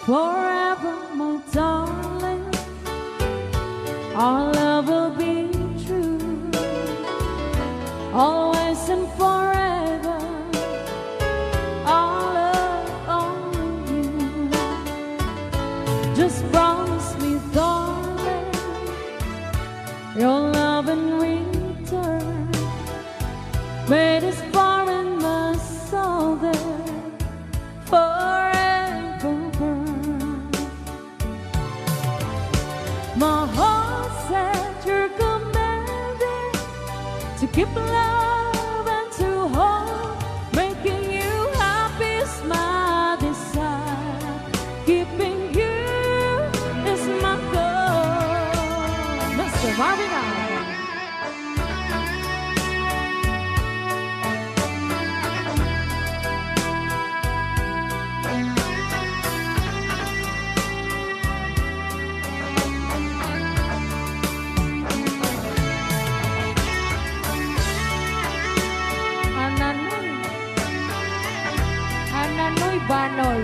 forever, my darling. Our love will be true, always and forever. Our love only you. Just promise me, darling, your love in return. May this far in my soul there forever burn. My heart said you're commanded to keep love and to hold, making you happy is my desire. Keeping you is my goal. Mr. Marvin Allen. Ananoy Banoy.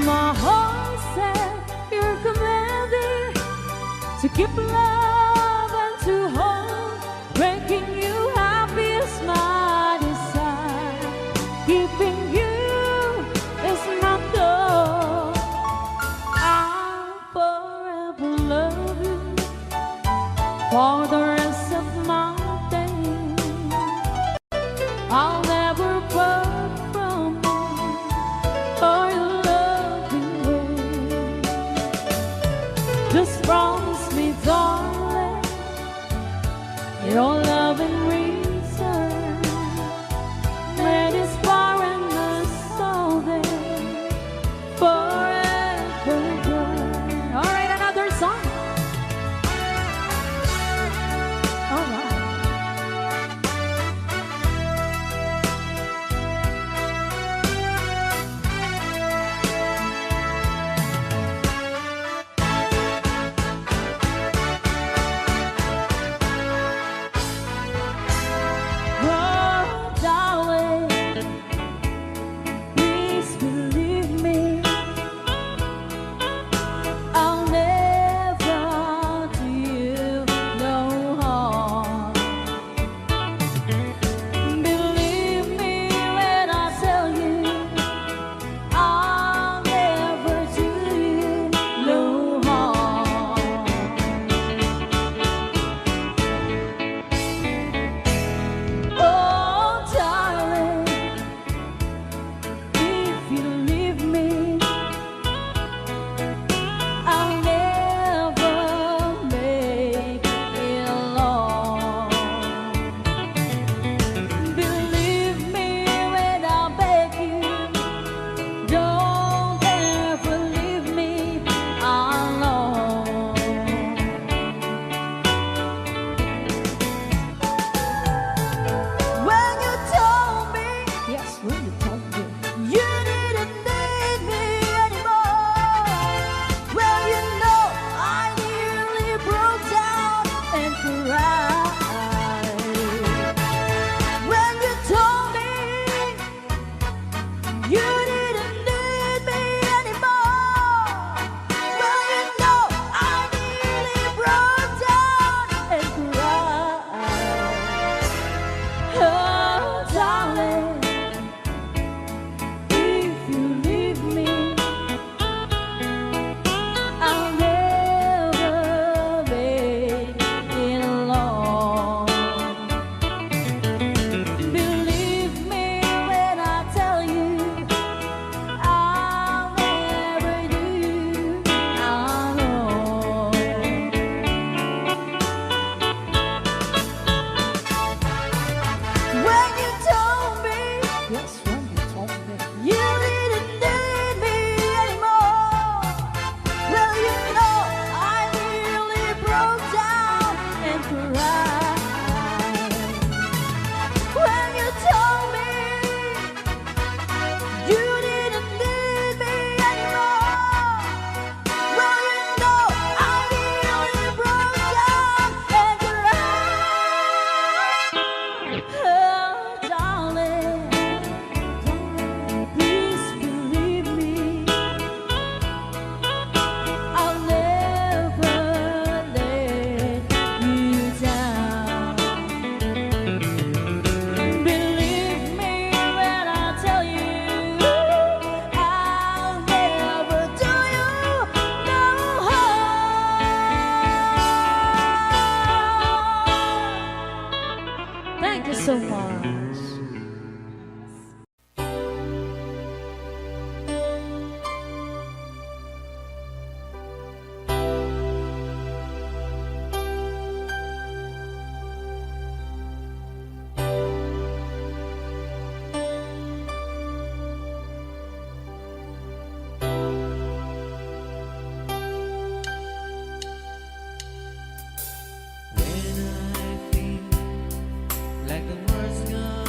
My heart said you're commanded to keep love and to hold, making you happy is my desire. Keeping you is my goal. I'll forever love you for the rest of my days. I'll never part from you or your loving way. Just promise me, darling, your love in return. May this far in the soul there forever burn. All right, another song. All right. so much. When I feel like the world's gone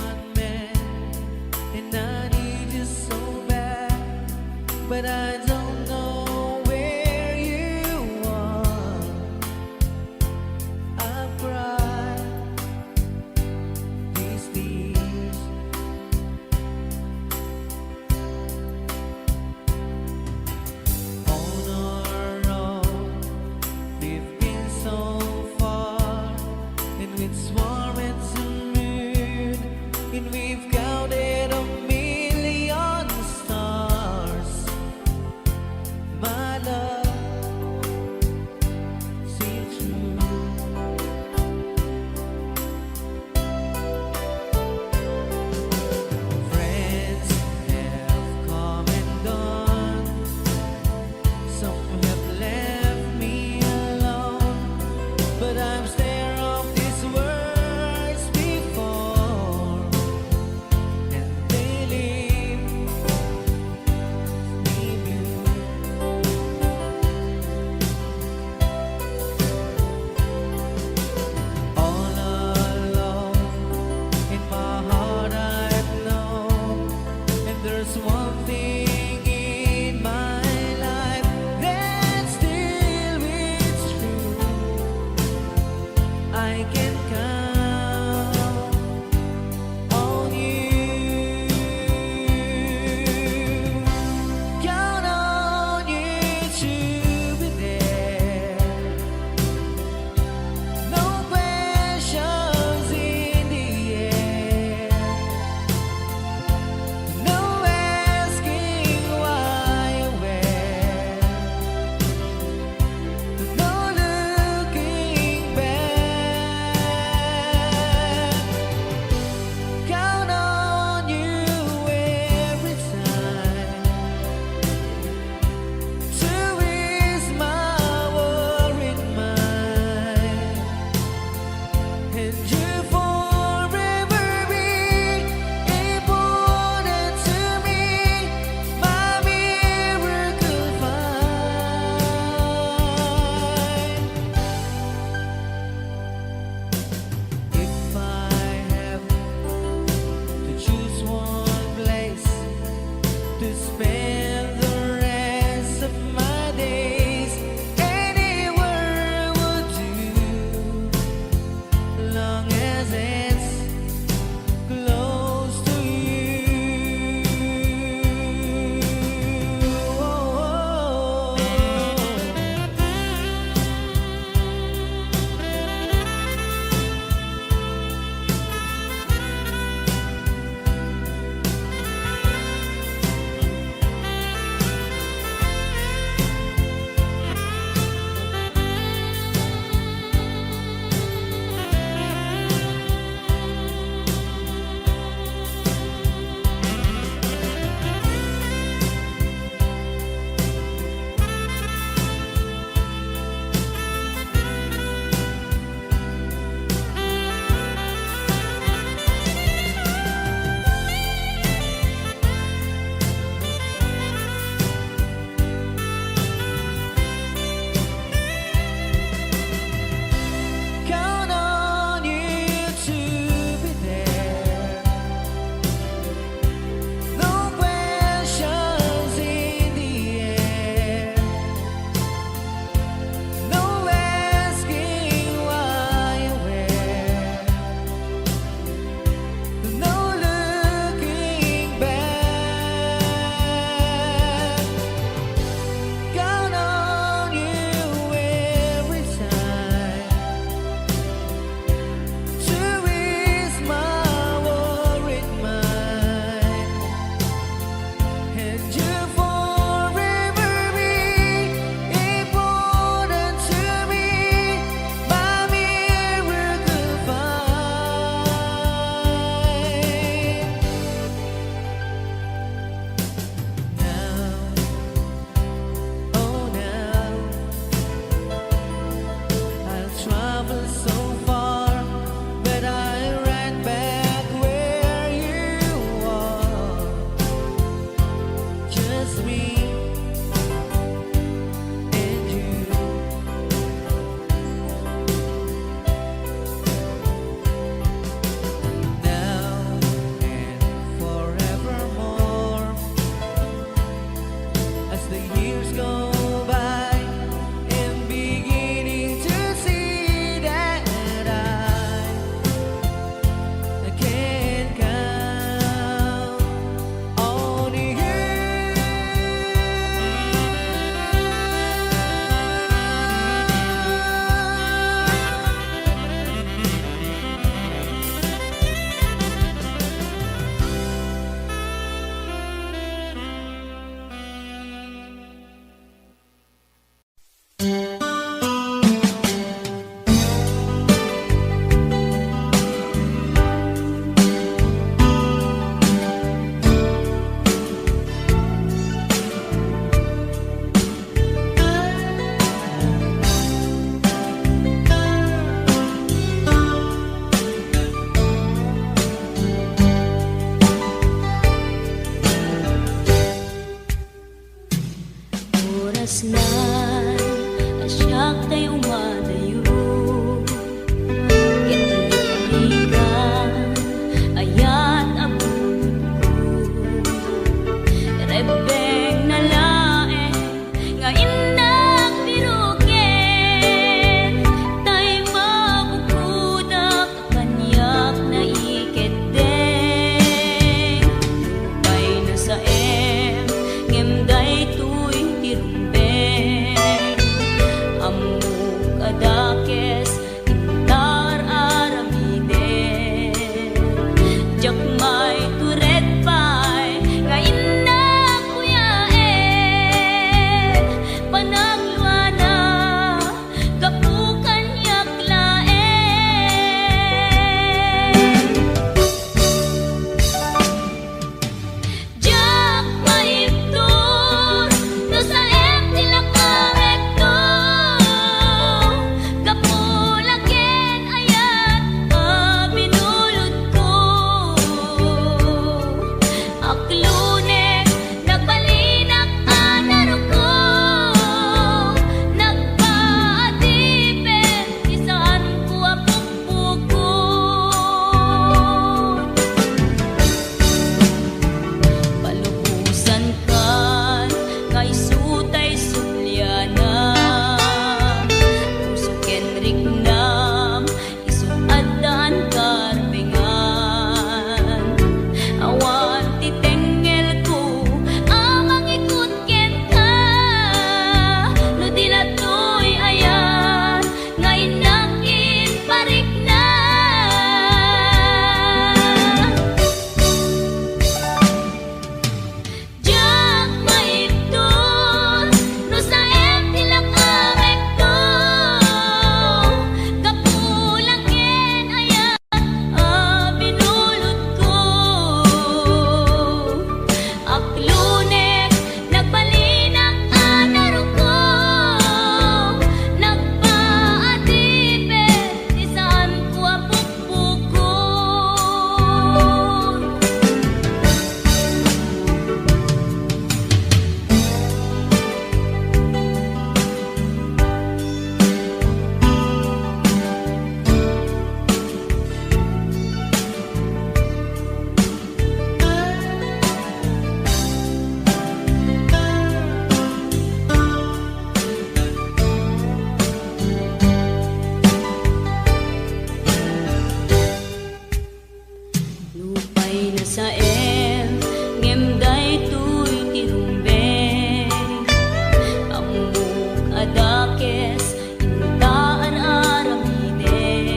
kes intaan aramiden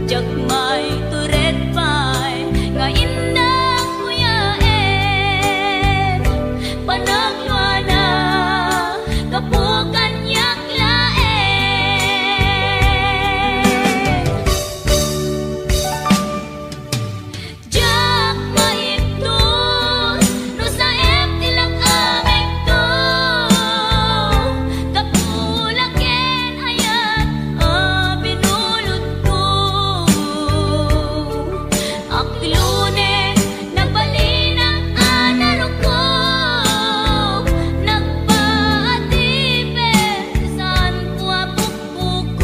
jagmay turet pay nga indang kuyaen panagwana kapukan yak laen jak maiptos no sa tilang aming to kapulaken ayat binulot ko aklune nagbalinang anaro ko nagpaatipe saan ko apukpukod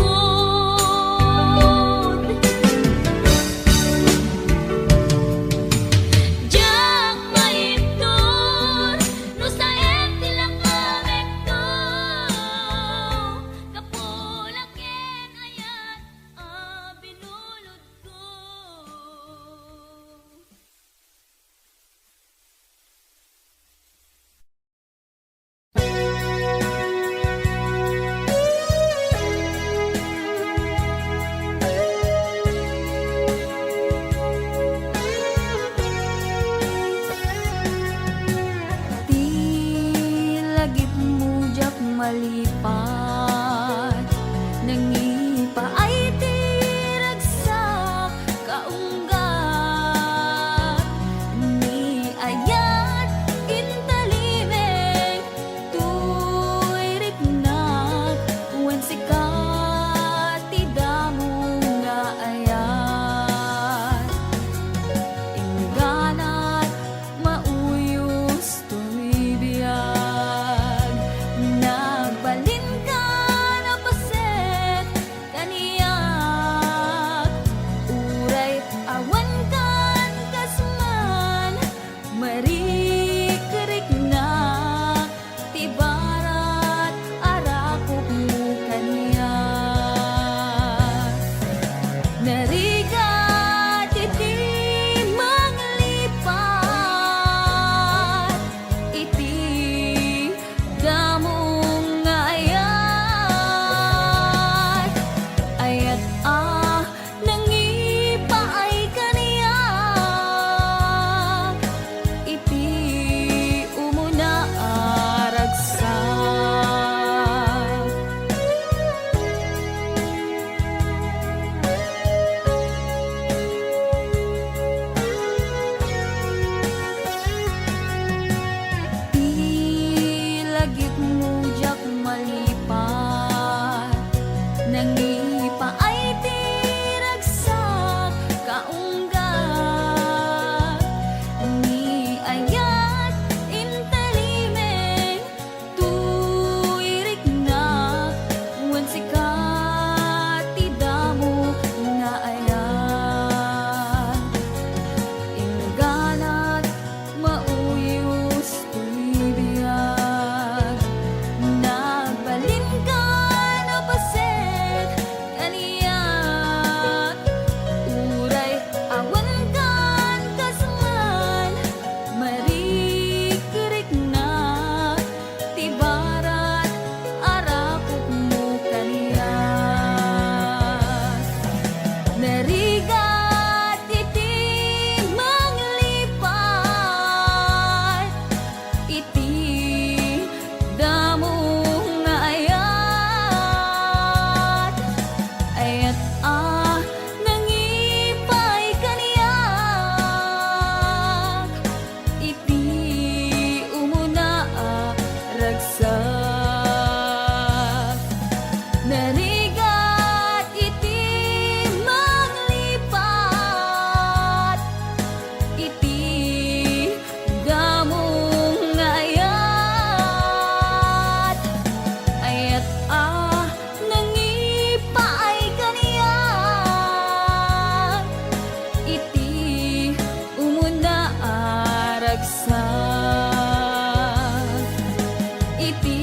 jak maiptos no sa tilang aming to kapulaken ayat binulot ko. Di lagip mujak malipat nangipa ay tiragsak kaunggat ni ayat intalimeng tuirik nak wen sikat tidamo nga ayat ingganat mauyos tumibiyag nagbalin ka na paset kaniyak uray awan kan kasman marikerik na tibarat arakop mo kaniyak narigat iti manglipat iti damong ayat ayat nangipaay kaniyak iti umuna aragsak Ilagip mujak malipat nangipa ay tiragsak kaunggat ni ayat intalimeng tuirik na wen sikat tidamo nga ayat ingganat mauyos tumibiyag nagbalin ka na paset kaniyak uray awan kan kasman marikerik na tibarat arakop mo kaniyak narigat iti manglipat iti damong ayat ayat nangipay kaniyak iti umuna ragsak narigat iti manglipat iti damong ayat ayat nangipaay kaniyak iti umuna aragsak iti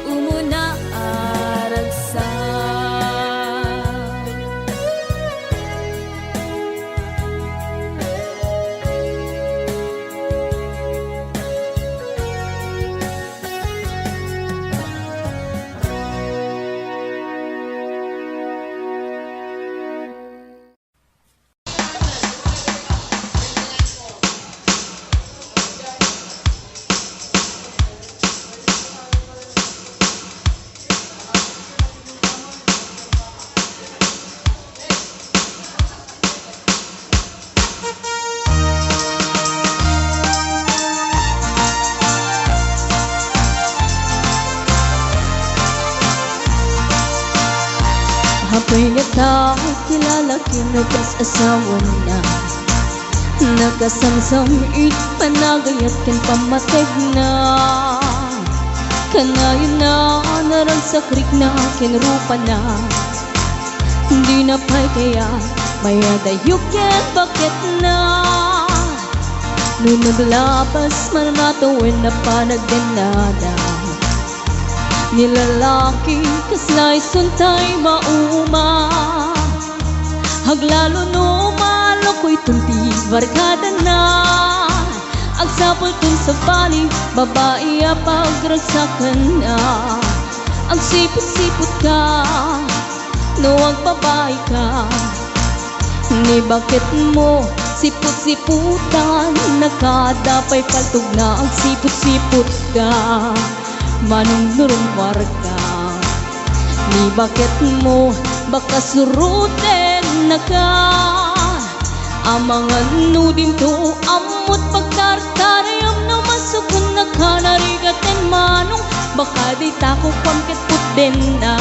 umuna aragsak Apoy nga tao kilala kinugas asawa na nagasamsam panagayat ken pamateg na kanayon na narang sa krik na kinrupa na hindi na pa'y kaya maya dayok ken bakit na nung naglabas manatawin na panagdanada nilalaki kaslay suntay mauma haglalo no maloko'y tunti barkada na agsapol tun sa bali babae pagragsakan na ang sipot-sipot ka no ang babae ka ni bakit mo sipot-siputan nakadapay paltog na ang sipot-sipot ka manong nurumwar ka ni bakit mo baka surutin na ka ang mga nudim to amot pagtartarayam na masukun na ka narigatin manong baka di tako pangkit putin na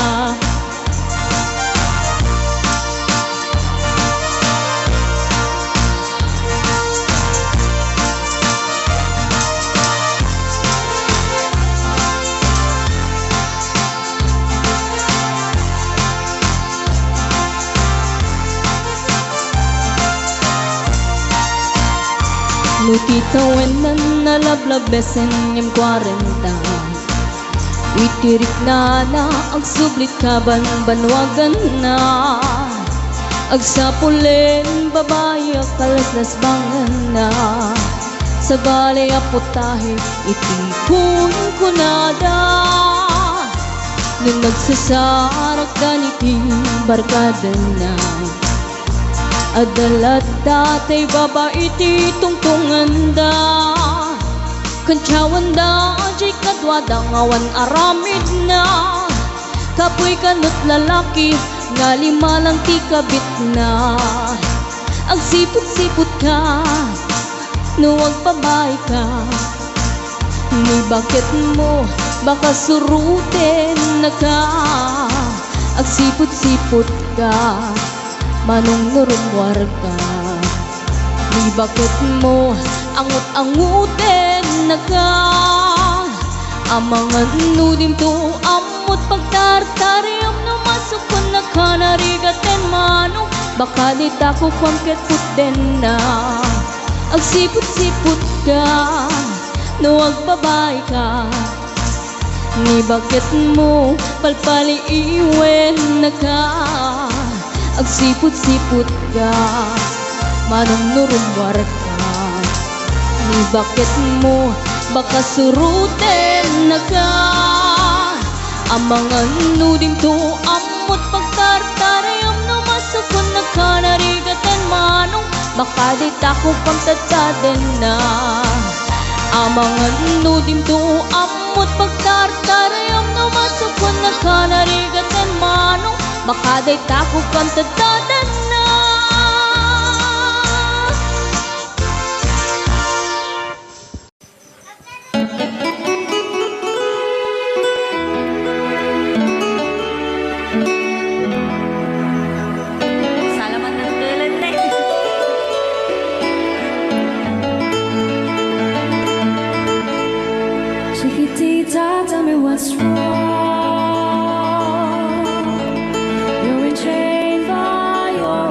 Nutitawen na nalablabesen yung 40 Witirik na ang sublit kaban banwagan na Agsapulin babae kalaslas bangan na Sa balay aputahe itikun kunada Nung nagsasarak ganiting barkada na Adalat datay babae ti tungtungan da Kansyawan da jay kadwadang awan aramid na Kapoy kanot lalaki nga lima lang ti kabit na Ang sipot-sipot ka no ang babae ka Ni bakit mo baka surutin na ka Ang sipot-sipot ka manong nurumwar ka Ni bakit mo angut-angutin na ka Ang mga nudim to amot pagtartariyam na masukon na ka narigatin manong baka di tako pangkit putin na Ang sipot-sipot ka no ang babae ka Ni bakit mo palpaliiwen na ka Ang sipot-sipot ka manong nurumwar ka Ni bakit mo baka surutin na ka Ang mga nudim to amot pagtartarayam na masukon na ka narigatin manong baka di tako pangtadsaden na Ang mga nudim to amot pagtartarayam na masukon na ka narigatin manong baka di tako pangtadsaden na Salamat ng tulan na Chiquitita, tell me what's wrong. You're in chains by your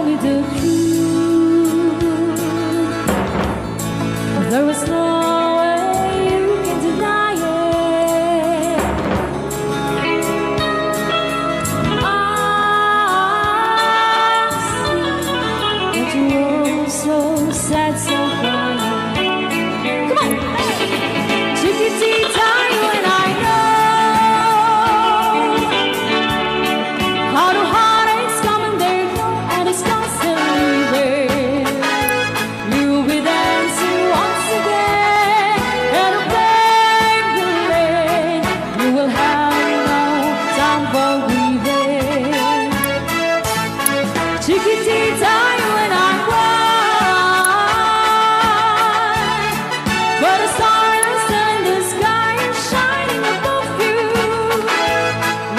only the truth. There was no way you can deny it. I see that you were so sad, so crying. Come on, Chiquitita, you and I know how the heartaches come and they go, and it's constantly there. You'll be dancing once again, and a plane will land. You will have no time for grieving. Chiquitita, you and I cry, but the stars in the sky are shining above you.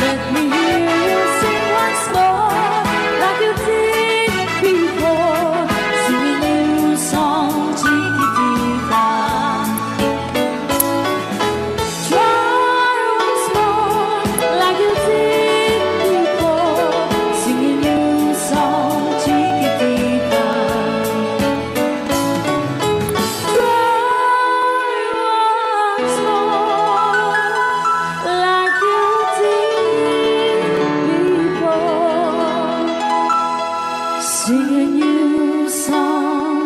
Let me hear you sing once more, like you did before. Sing a new song, Chiquitita. Try once more, like you did before. Sing a new song, Chiquitita. Try once more, like you did before. Sing a new song,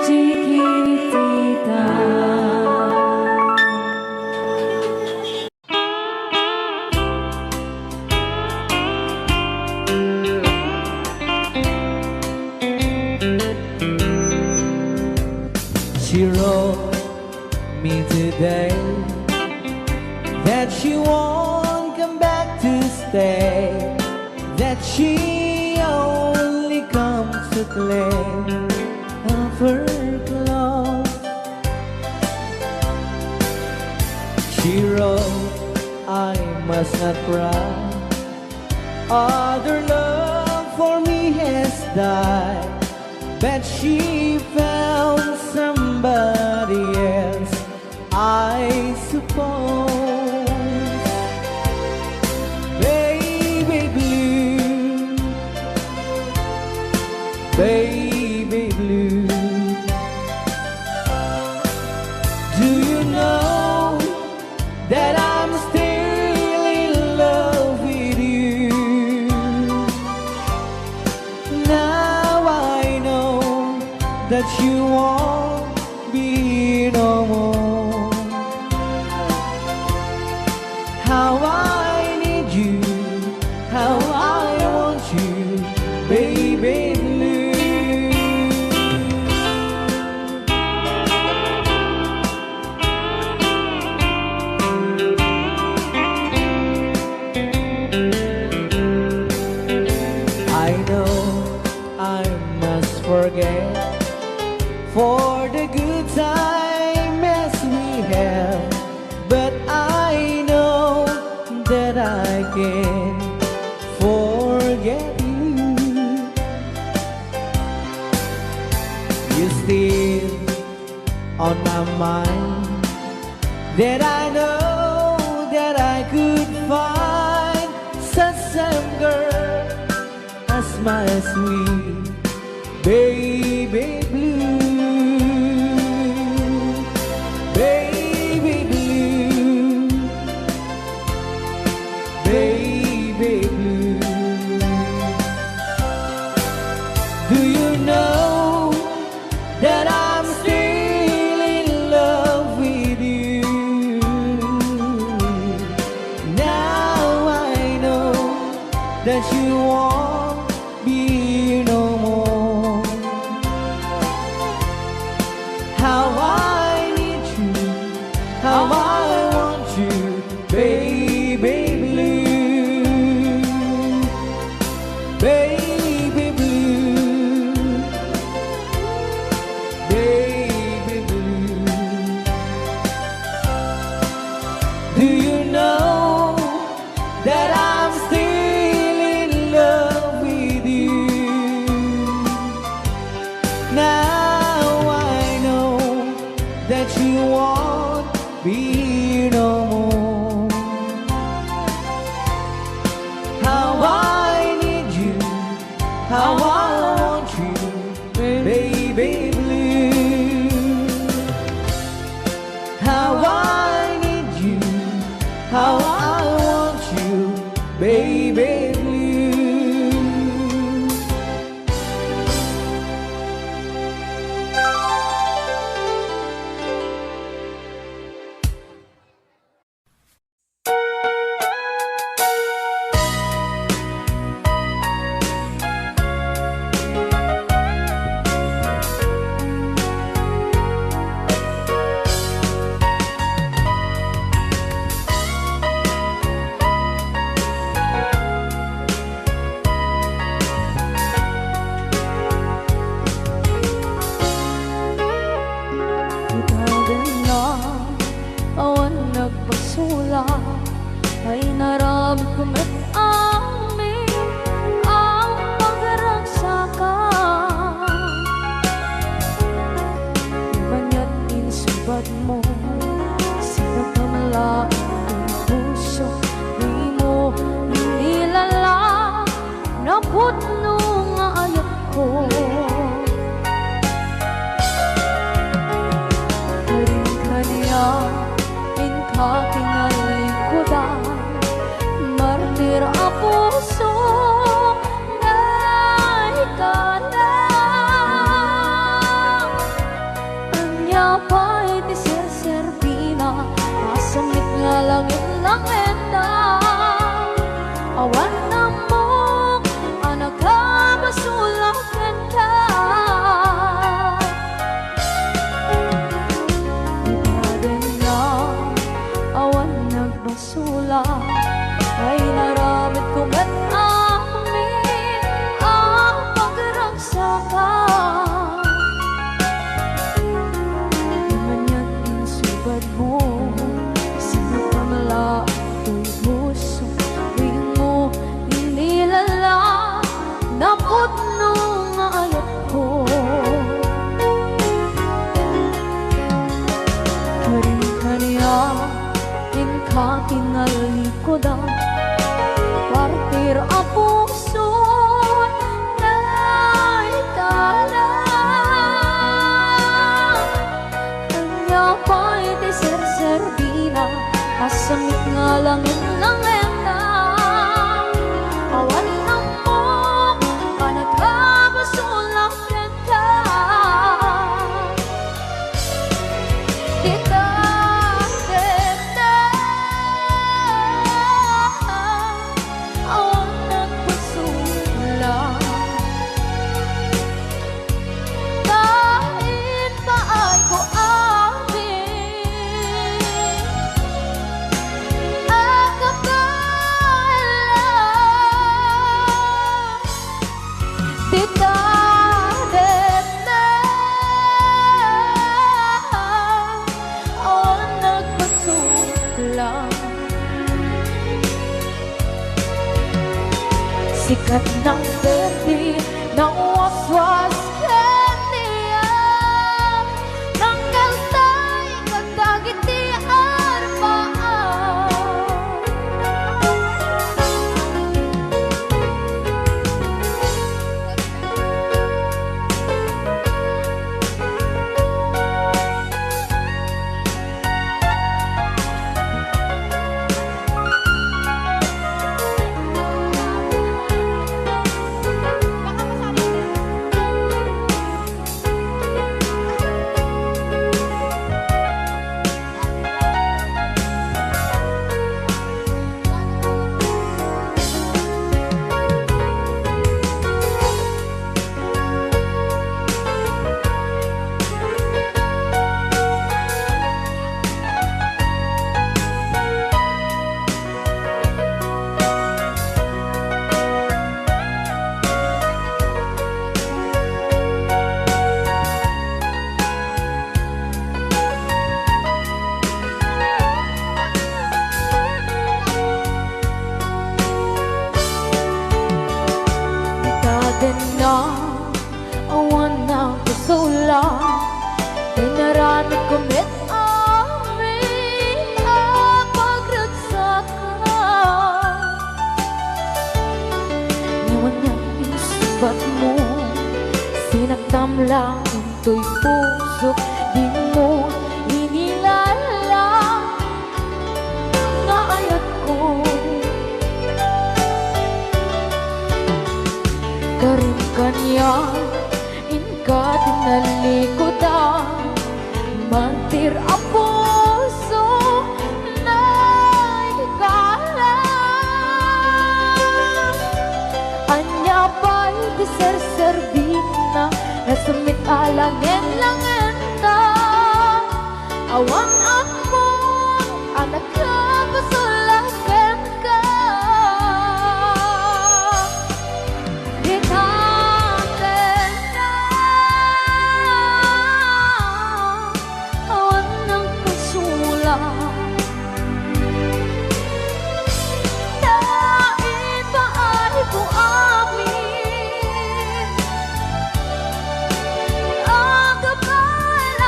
Chiquitita. She wrote me today that she won't come back to stay, that she only comes to claim of her clothes. She wrote, I must not cry, other love for me has died, but she found somebody else, I suppose. Baby blue, baby blue, do you know that I'm still in love with you? Now I know that you won't be no more. How I need you, how I want you, baby blue. I know I must forget for the good times we have, but I know that I can forget you. You're still on my mind, that I know that I could find such some girl as my sweet baby blue. Baby blue, baby blue. Do you know that I'm still in love with you? Now I know that you won't be no more. How I need you, how I want you, baby blue, baby blue, baby blue. Do you know that I'm still in love with you? Now I know that you won't be no more. How I need you, how I want naputno nga ayat ko. Karin kanya in kakingalikudan, martir a puso na ikalang. Anya pa'y di ser-serbina, masamit nga langit lang enda. Awan na mo, anak ka masulakan ka. Ibadan na, awan nagbasula, ay naramit ko man amin ang pagragsakan. Di man yan insubad mo, sinapamala ito'y puso. Tuwing mo inilala, naputno nga ayat ko. Karin kanya in kakingalikodan, partir a puso na ikalang. Kanya pa'y di ser-serbina, kasamit nga langit ng enda. Awan na mo, anak ka masulakan ka. Kita awan nagpasula, kahit pa ay ko amin ang kapalan. Tita na awan nagpasula. Sikat ng berde, ng waswas kaniya, ng kaltay, kagdagiti arpaan. Ikaden na, awan na kusula, ay naramit ko met amin ang pagragsakan. Ngayon niya isubat mo, sinaktam lang ito'y puso, di mo inilala nga ayat ko. Karin kanya in katinalikodan, mantir a puso na ikalang. Anya pa'y di ser-serbina, nasamit alangin langin na. Awan ako, anak ka masulakan ka. Awan ng kasula, dahil pa ay ko amin ang kapalan.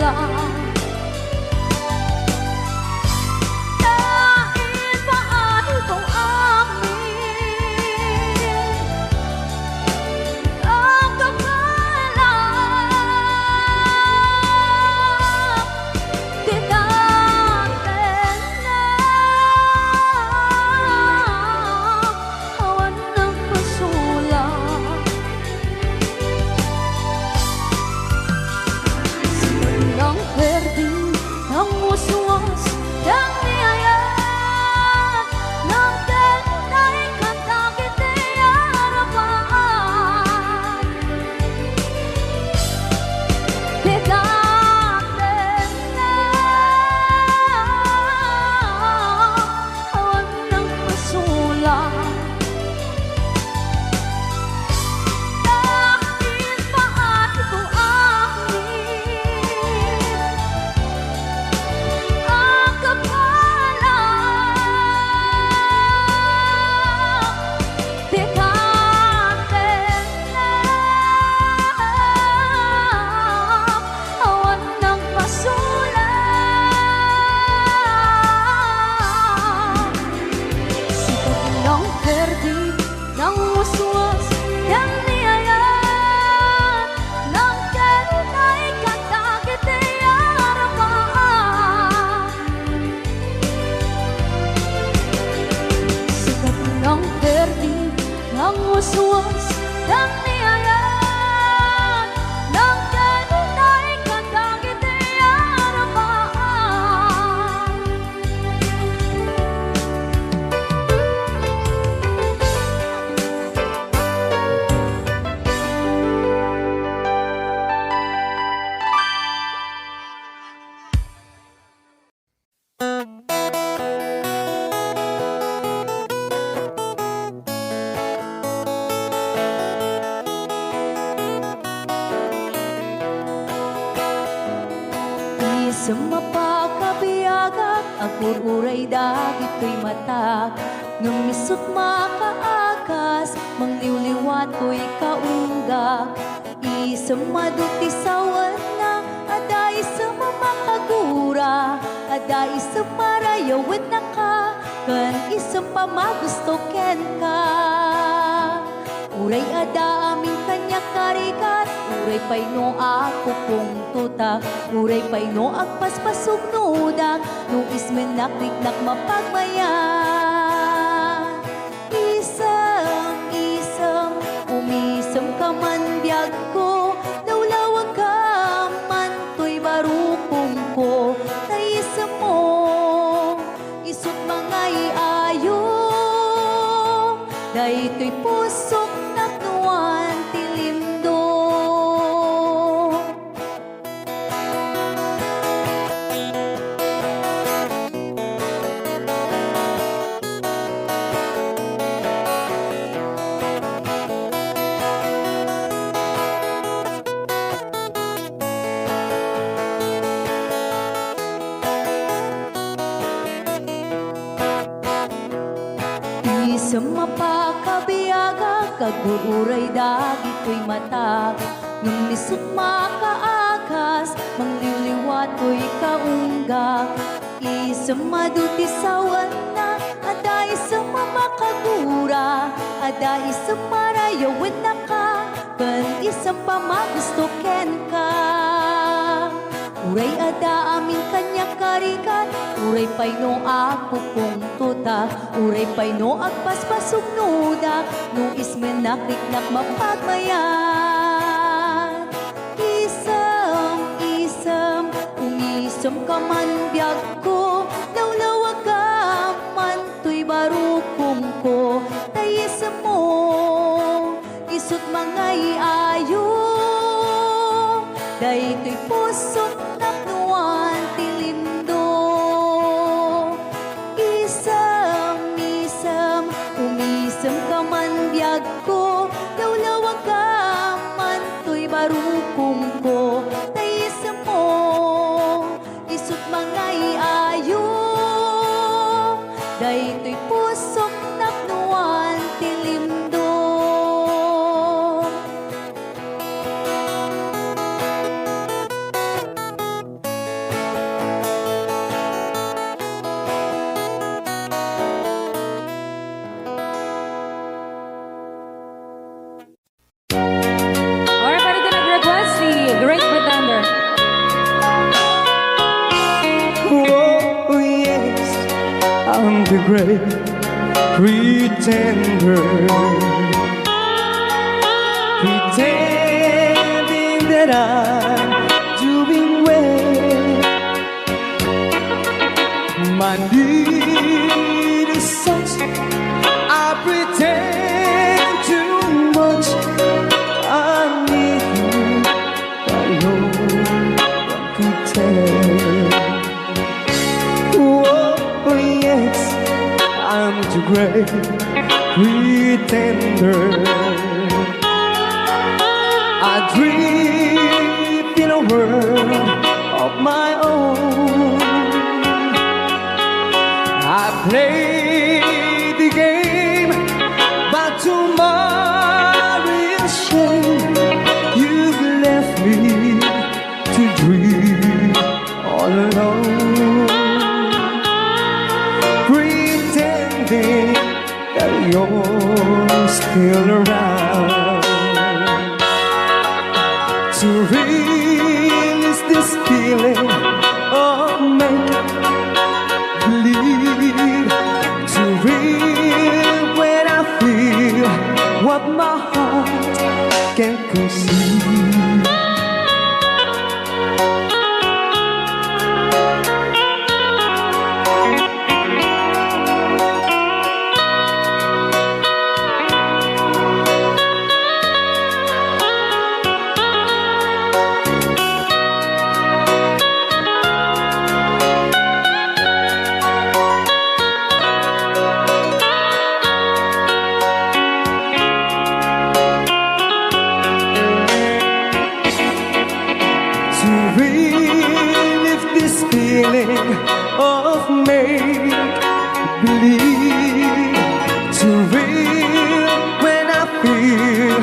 masula. Dahil mahal kong amin ang pangalan, di natin na awan ng masula. Ng perding, ng uswas, ng niyayat, ng tenay katakit ay harapan. Bigatin na awan ng masula. Dahil mahal ko ang kapalan, bigatin na awan ng masula. Sikat ng perding, ng uswas, ng niyayat, ng tenay katakit ay harapan. Sikat ng perding, ng uswas, ng niyayat, ng tenay katakit ay harapan. Sa mapakabiyagak, agur-uray dagit ko'y matag. Numisot makaakas, mangliwliwat ko'y kaunggak. Isang maduti sa wana, aday sa mamakagura, aday sa marayawin na ka, kan isang pamagusto ken ka. Uray ada aming kanya karikat, uray pay no ako kong tutak, uray pay no agpaspasog nudak, no ismenakliknak mapagmayan. Isam, umisam ka man biyag ko, lawlawag ka man to'y barukong ko, naisam mo, isut mga iayo, dahito'y pusok naknuan tilimdo. Sa mapakabiyaga, kagururay dagit ko'y matag. Nung nisot makaakas, mangliliwat ko'y kaunggak. Isang maduti sa wana, aday sa mamakagura, aday sa marayawin na ka, kan isang pamagusto ken ka. Uray ada amin kanya karikat, uray pay no ako kong tutak, uray pay no agpaspasog nudak, no ismenakliknak mapagmayan. Isam, umisam ka man biyag ko, lawlawag ka man to'y barukong ko, tayisam mo, isut mga iayo, dahito'y pusot naknuan tilimdo. Isam, umisam ka man biyag ko, lawlawag ka man to'y barukong ko, tayisam mo, isut mga iayo, dahito'y pusok naknuan tilimdo. great pretender, pretending that I'm doing well. My need is such, I pretend too much. I need you, but no one could tell. Oh yes, I'm too great pretender. I dream in a world of my own. I play the game, but tomorrow is shame. You've left me to dream all alone, pretending that you're still around. To release this feeling of make-believe, to real when I feel what my heart can't conceive. To relive this feeling of make-believe, to real when I feel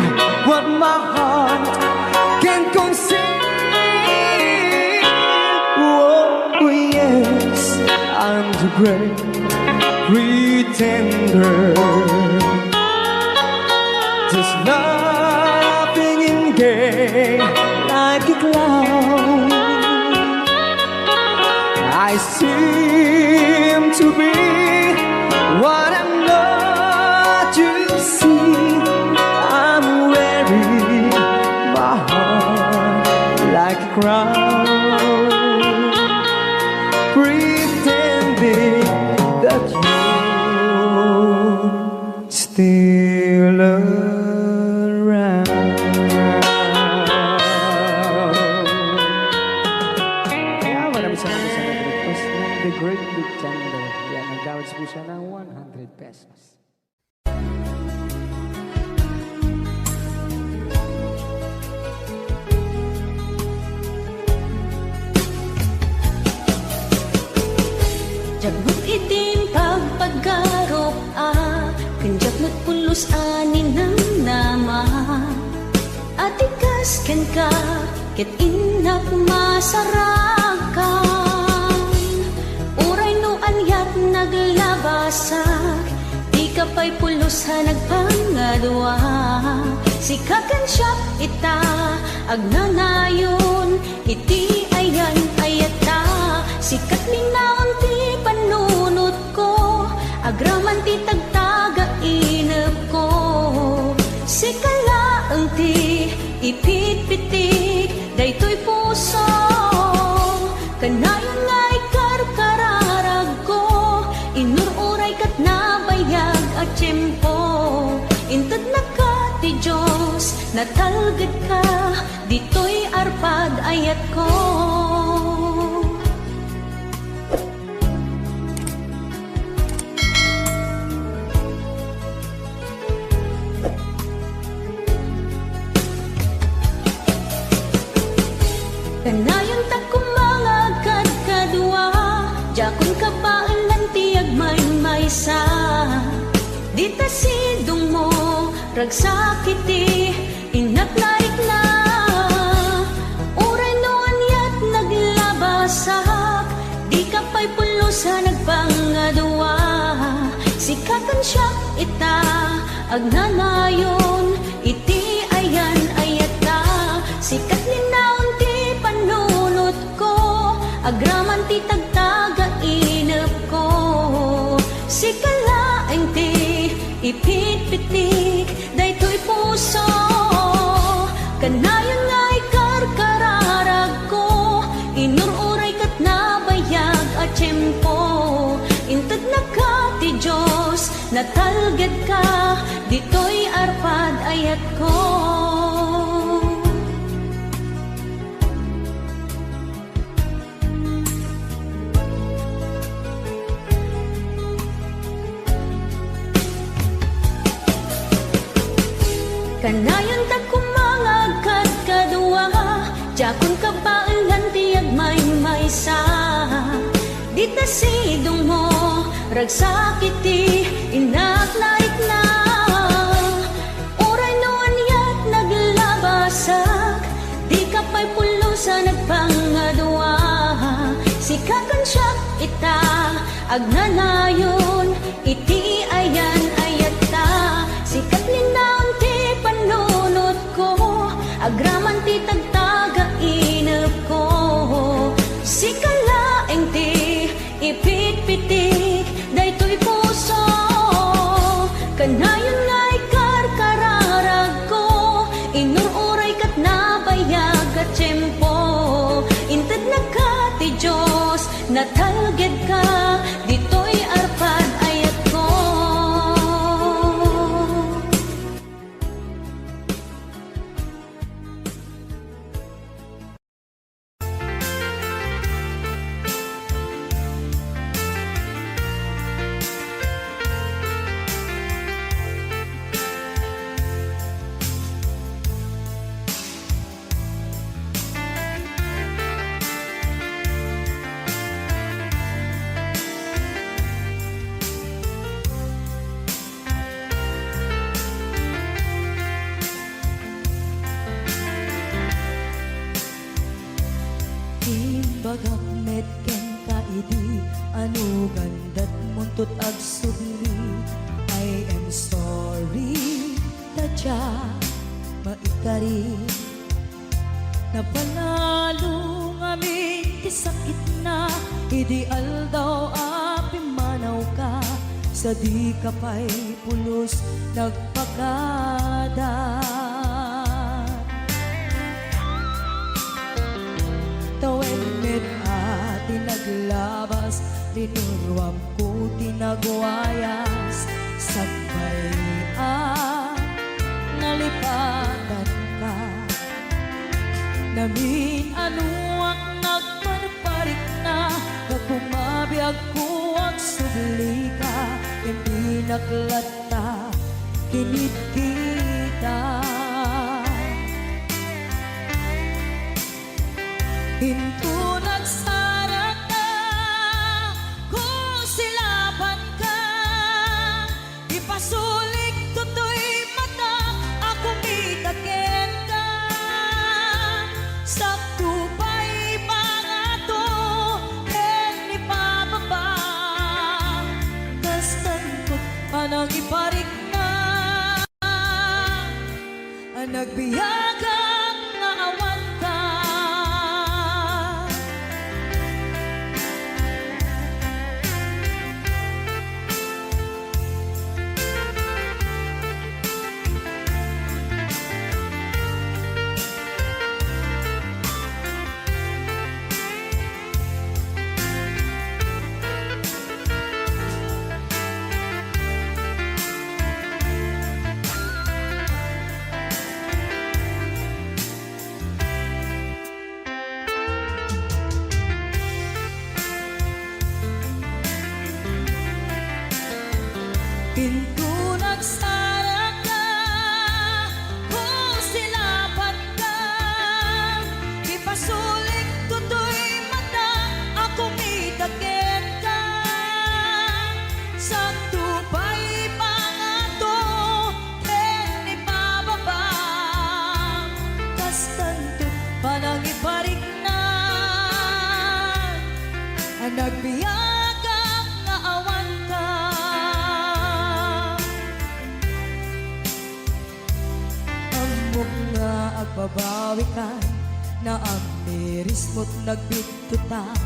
what my heart can conceive. Oh yes, I'm the great pretender, just laughing in gay like a clown. I seem to be what I'm not. You see, I'm wearing my heart like a crown, pretending that you're still around. Kaya maraming salamat sa request ng The Great Pretender. Yan, nag-downloads po siya ng 100 pesos. Jagbut itim pagpaggarop kanjak pulos ani ng nama. Atikas ken ka ket inak masarakan. Uray no anyat naglabasak, di ka pa'y pulos ha nagpangadwa. Sikakan siya ita agnanayon, iti ayan ayata. Sikat minaon ti panunot ko, agraman ti tagtaga inep ko. Sikalaang ti ipit-pitik, daytoy puso. Kanayon nga'y karkararag ko, inururay kat nabayag at tiyempo. Intad na ka ti Diyos, natalgad ka, dito'y arpad ayat ko. Kanayon tak kumangagad kadwa, jakon kapaalan tiyag maysa. Dita sidong mo, ragsakiti, inaknarik na. Uray no anyat naglabasak, di ka pa'y pulusa nagpangadwa. Sikakan siya ita, agnanayon, iti ayan ayata. Sikat ninaon ti panunot ko, agraman ti tagtaga inep ko. si kalaeng ti ipit-pitik daytoy puso kanayon nga ikarkararag ko inururay kat nabayag a tiyempo inted na ka ti Diyos natalged ka ditoy arpad ayat ko. Kanayon ta kumangagkat kadua Jakon ka baalan tiyag may-maysa Dita sidong mo ragsakiti inaklaik na Uray noan yat naglabasak Di ka pa'y pulusa nagpangadua Sikakan siya ita agnanayon iti ayan ayat ta Sikat linaon ti panunot ko agraman ti tagtaga inep ko si kalaeng ti ipit-pitik daytoy puso kanayon nga ikarkararag ko inururay kat nabayag at tiyempo inted na ka ti Diyos natalged ka ditoy arpad ayat ko. Bagak met ken kaidi anu gandat muntut ag sudli I am sorry tadya maikari napanalo ngamin ti sakit na ideal daw api manaw ka sa di ka pa'y pulos nagpakada Tawenmet ati naglabas Tinuruam ko tinagwayas Sagbay nalipatan ka Namin anuak nagparparik na Nagpumabiyag ko ang subli ka Hindi naglata kinit kita Hinto nagsarag na kung silaban ka Ipasulik tutoy mata ako mitaken ka Sa tupay mga to ken ipababa Kastan ko panang iparik na Nagbiyagang nga awan ka Pinto nagsarag ka kung silaban ka Ipasulik tutoy mata ako mitaken ka Sa tupay pangato ken ipababa Kastanto panang iparik na Nagbiyagang nga awan ka nga agbabawi ka na ang miris mo't nagbitutan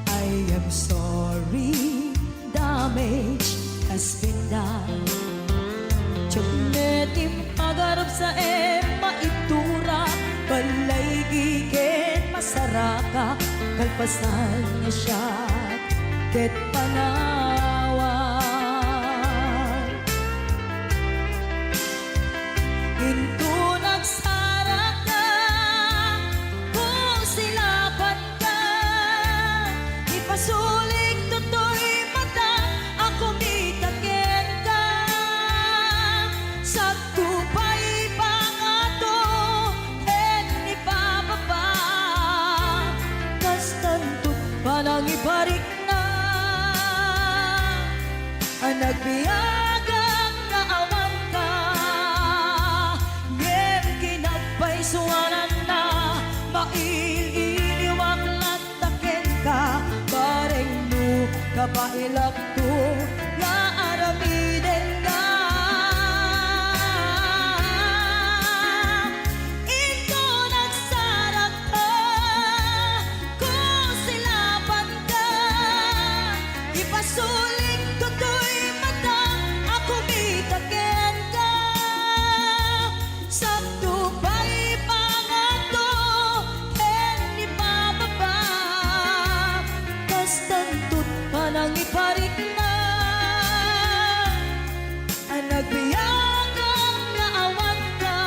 I am sorry damage has been done. Tiyoknetim agarap sa maitura, balay gigit masaraka, kalpasan niya siya, ket panawan. Into nagsara ka, kung silapan ka, ipasulik toto'y mata, ako mitakin ka. Sa tupay pangato, en ipababa, kas tanto panang ibarik na, ang nagbiyagang naawan ka, ngem kinagpaisuanan na, maililiwag lataken ka, bareng mo kapailak to, nga aramiden ka. Ito nagsarak ka, kung silapan ka, ipasulik toto'y mata, ako mitaken ka. Sa tupay pangato, en ipababa, kas tanto't panang iparik na, ang nagbiyagang naawan ka.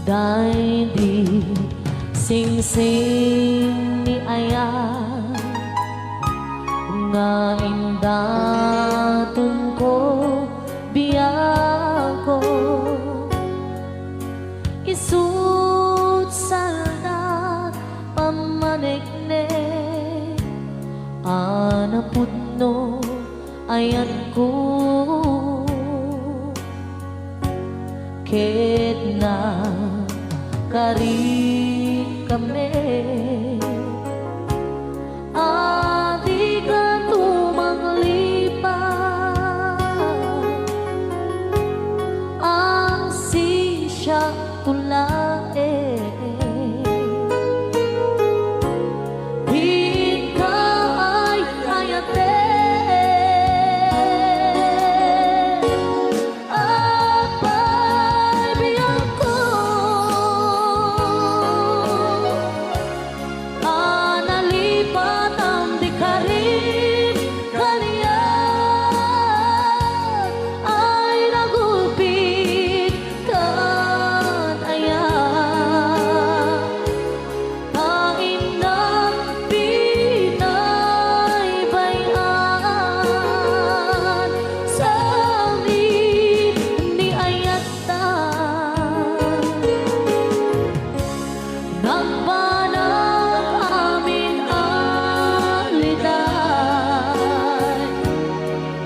Dahil di sing-sing ni Ayan, nga indatun ko biyako, isut salda pamanikne, anaput no ayan ko, ket na kari kami, adi ka tumanglipat, ang sisya tulae, di ka ay hayate, apay biyang ko, analipat ang di ka rin kaliyan, ay nagulpit kan ayan, kain ng pinaybayan, sa amin ni ayatan, nagpanang amin aliday,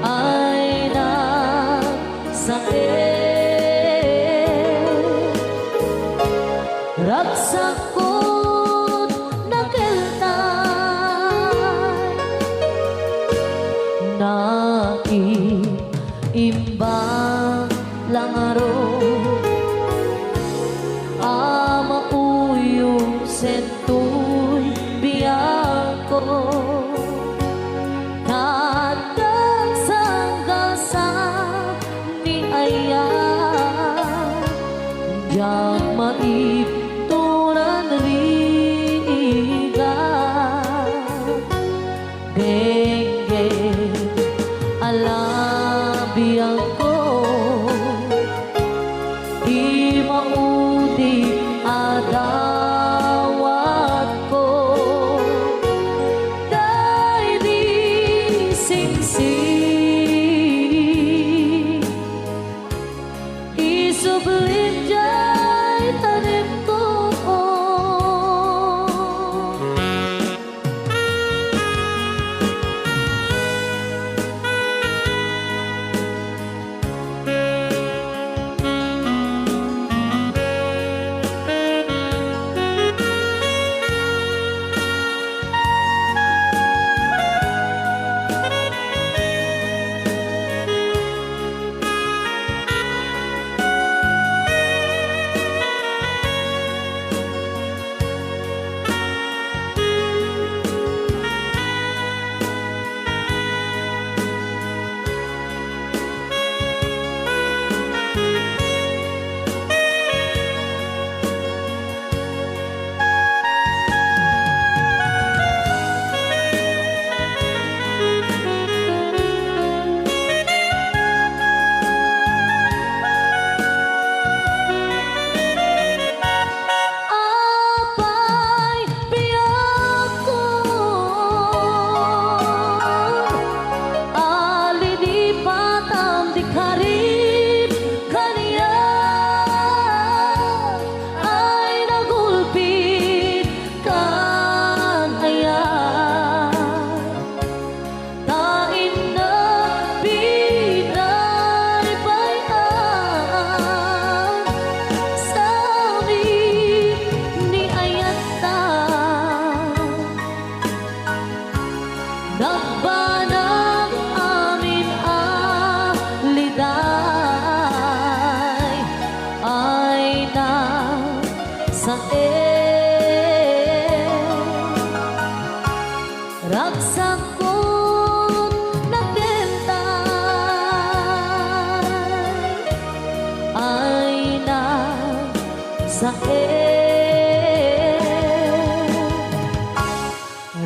ay nagsakit, ragsakot nakeltay, naiimbang langaro, amauyong sentoy biyako, tatag sanggasa ni Ayan, yang maiptunan riga, denge alabiyang ko, di maudi adawat ko, dahil di singsing, isublim jay tanim ko. di karib kaniya ay nagulpit kan ayan tain na pinaribayan sa amin ni ayata nagbanang amin aliday ay na sa ragsak ko't nagbentay ay na sa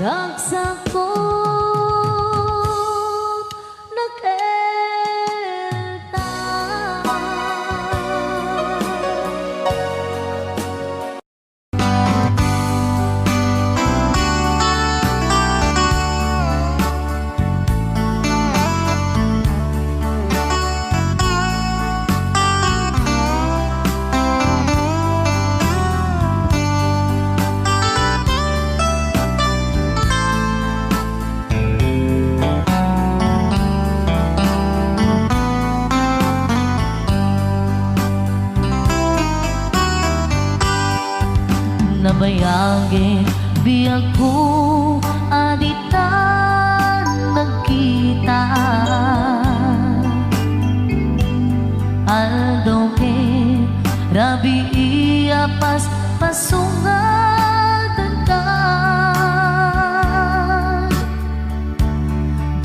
ragsak ko't nagbentay. Nabayagin biyag ko aditan nagkita aldo ke rabi iya pas pasungatan ka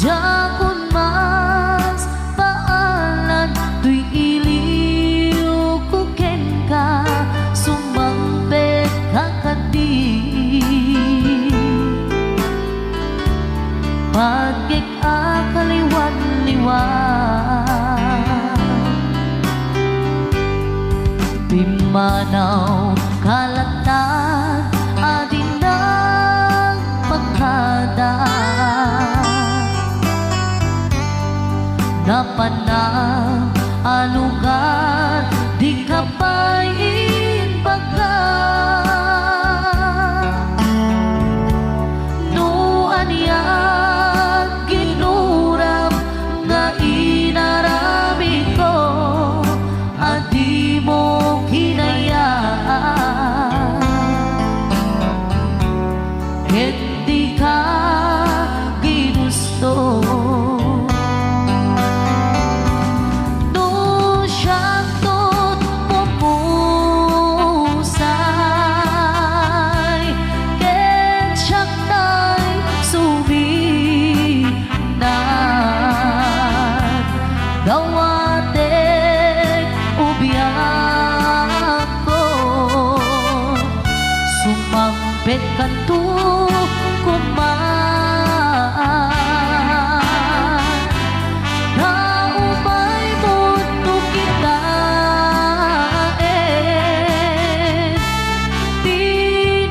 jakun mas paalan tuy iliw kuken ka sumampet kakadi pagkik akaliwan-liwan pimanaw kalatan adin ng pagkada napanang alugar di kapain baga nuan yan ginuram nga inarami ko adi mo hinayaan hindi ka ginusto dawatek ubiyak ko sumampet kanto kumaan naumay mundo kita di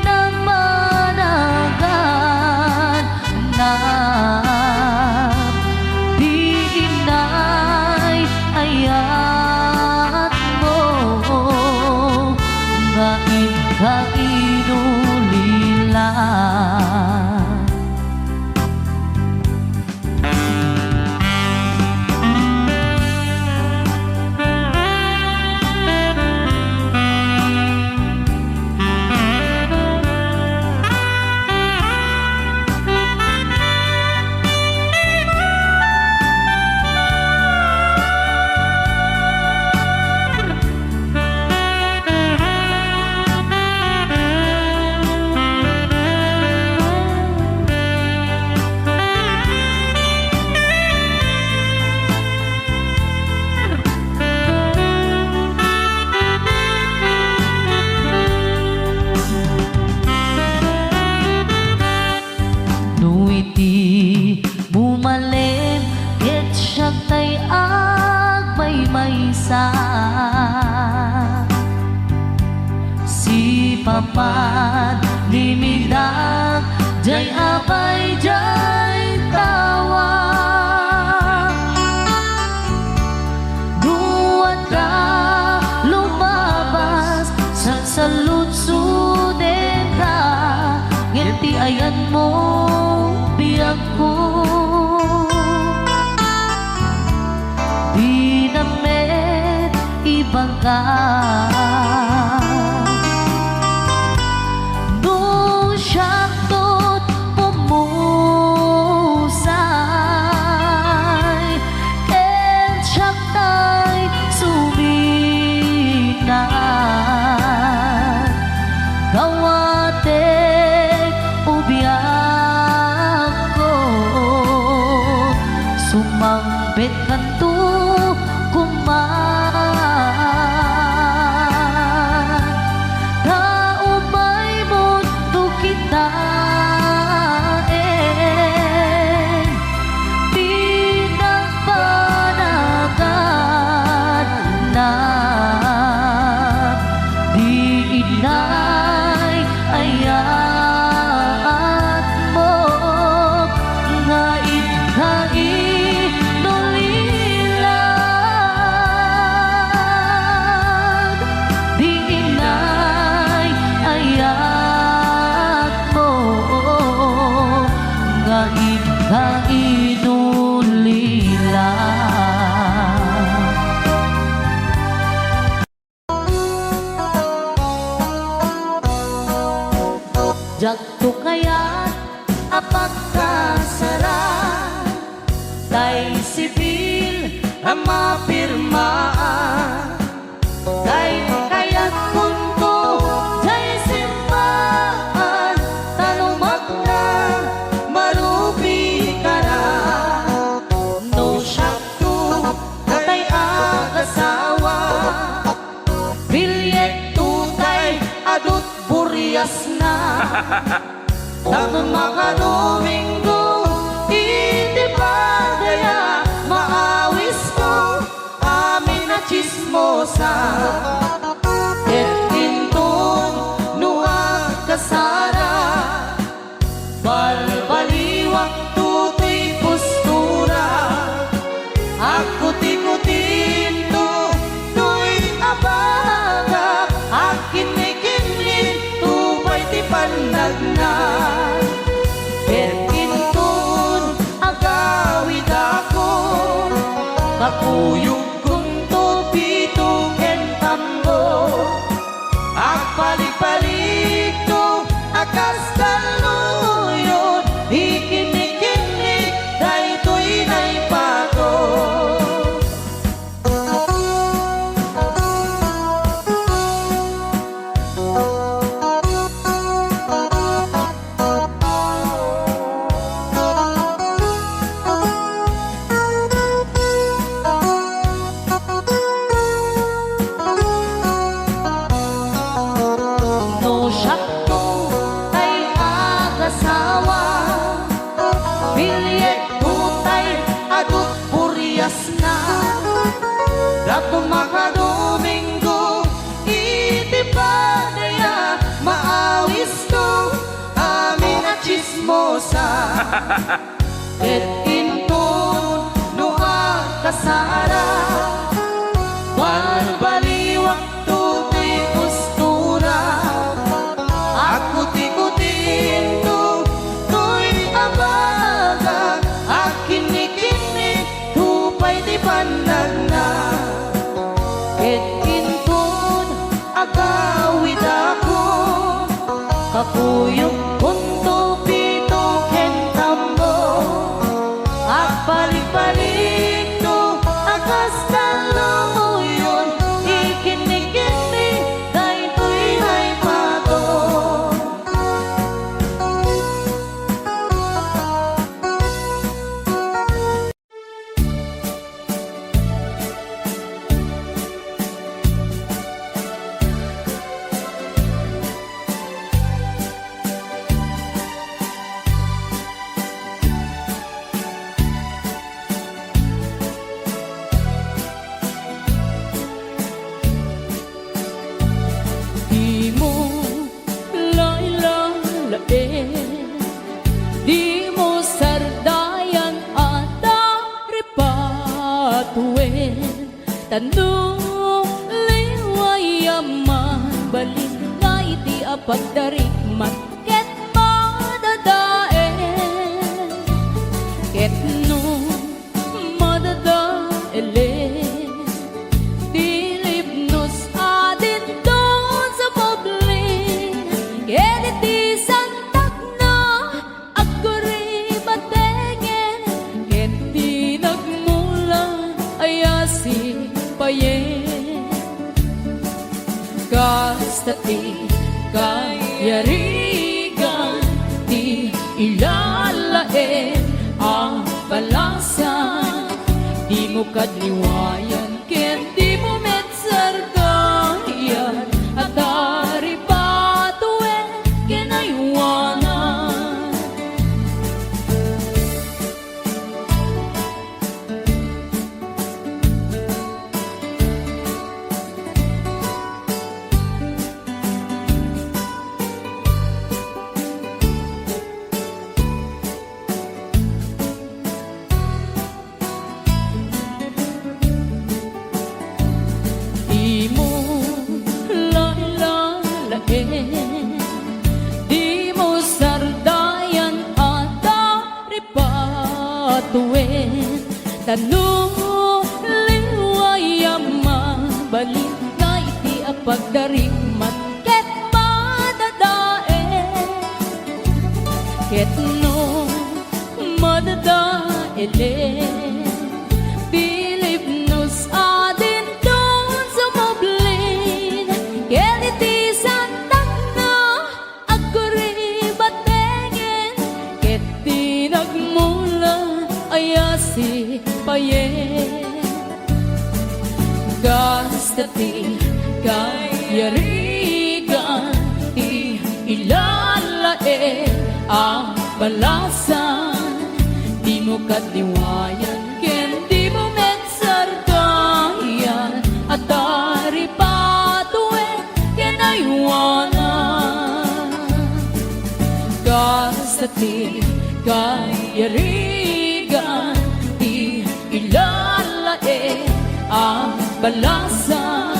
namanagan na ayat mo nga ikainulilan. Nuiti bumalin ket siya tay agmay-maysa si papat limidak jay abay jay tawa ka. Nung siyang tot pumusay, ken siyak tay suminan. Kawatek ubiyak ko, sumangbet kanto kuman. Kaumay mundo kita pinagpanagan na di inay ayat mo nga inulilan. Di inay ayat mo nga inulilan. Jagto kaya't apagkasara, tay sibil ang mapirmaan. Tay kaya't kunto, tay simbahan, talumat na, marubi ka na. No syakto, tay agasawa, bilyet tutay, adut buryas na. Tanong makadominggo, hindi pa daya maawis ko, amin na chismosa. Et kinton nuwag kasara, balbaliwak tutoy postura. Ako tikutin to, to'y abaga, akin may kinlin, tupay ti pandagnan. Kinton agawid ako, kakuyog kong tupito ken tambo. Agpalik-palik to, akas kaluyon, ikinik-kinik, daytoy naipato. No syakto tay agasawa, bilyet tutay adut buryas na. Dato makadominggo, iti pa daya maawis to, amin na chismosa. Et inton nuwag kasara, balbaliwak tutoy postura. Ako tikutin to, to'y abaga, akinik-inik, tupay di pandagna. Et kinton agawid ako, kakuyog kunto pito ken tambo. Agpalik-palik to, akas kaluyon, ikinik-inik, daytoy naipato. Di mo lailalain, di mo sardayan at ripatuin. Tanong liwayaman, balik nga iti apagdarikmat, ket madadaen. Ket no madadaelen, di libnos Basta ti kayarigan, ti ilalain ang balasan. Di mo kadliwayan, ken di mo metsargayan, at dari patuen kinayuanan. Di mo lalalain, di mo sardayan at dari patuin. Tanong liwayang mabalik na iti apagdaring man ket madadae. Ket no madadae Bilib nos adin doon sa moblin, ket iti santak na aguri batengin, ket di nagmula ayasi payen. Gasta ti kayarigan, ti ilalain ang balasan. Di mo kadliwayan, ken di mo metsargayan, at dari patuen kinayuanan. Gasta ti kayarigan, ti ilalain ang balasan.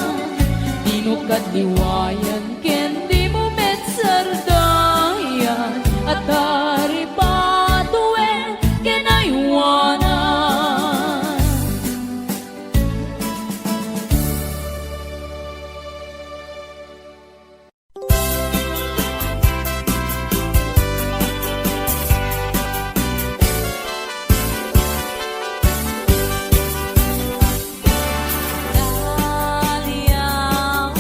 Di mo kadliwayan, ken di mo metsargayan, at dari patuen kinayuanan. Daliang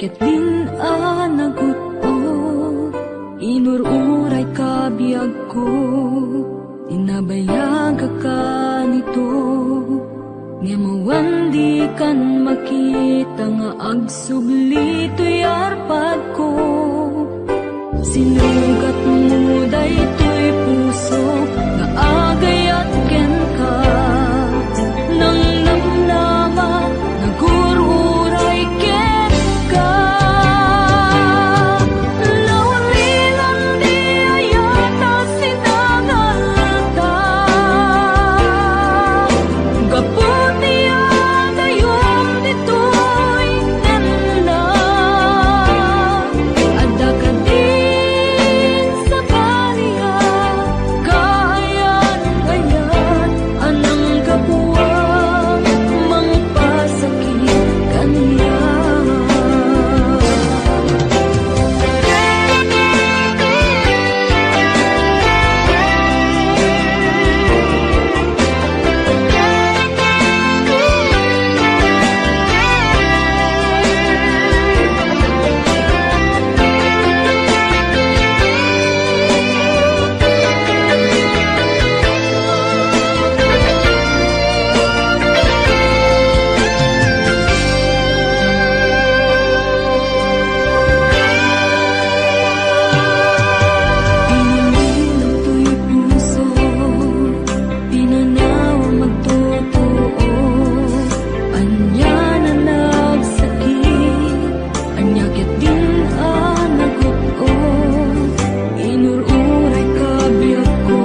Ketlin anagut-o, inururay ka biyag ko, tinabayag ka nito, nga mawandi kan makita nga agsubli to'y arpad ko. Sinugat mo daytoy puso nga agayat ken ka, nang namnama nagururay ken ka. Lawalilan di ayata sinangalta, gaputi adayom ditoy nanda, adda ka din sa baliya, kayan-kayan anang kapuwang mangpasakit kaniya. Pinililaw to'y puso, pinanaw magtotoo, anya na nagsakit, anya ket din anagot-o, inururay ka biyag ko,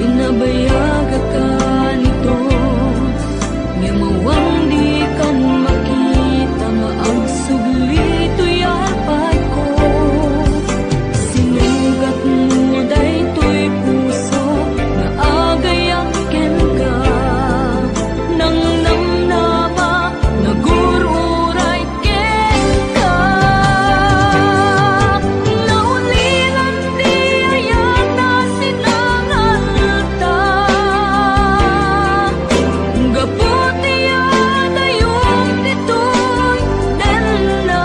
inabayag ka nito, nga mawang di kan makita nga agsubli to'y arpad ko. Sinugat mo daytoy puso nga agayang ken ka, nang namnama nagururay ken ka. Naulilan di ayata sinangalta, gaputi adayom ditoy nanda,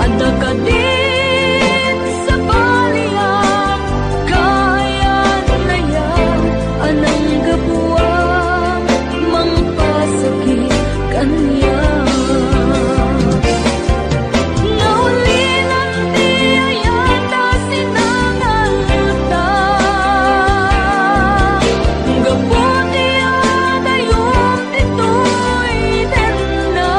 adda ka din sa baliya, kayan-kayan anang kapuwang mangpasakit kaniya. Naulilan di ayata sinangalta, gaputi adayom ditoy nanda,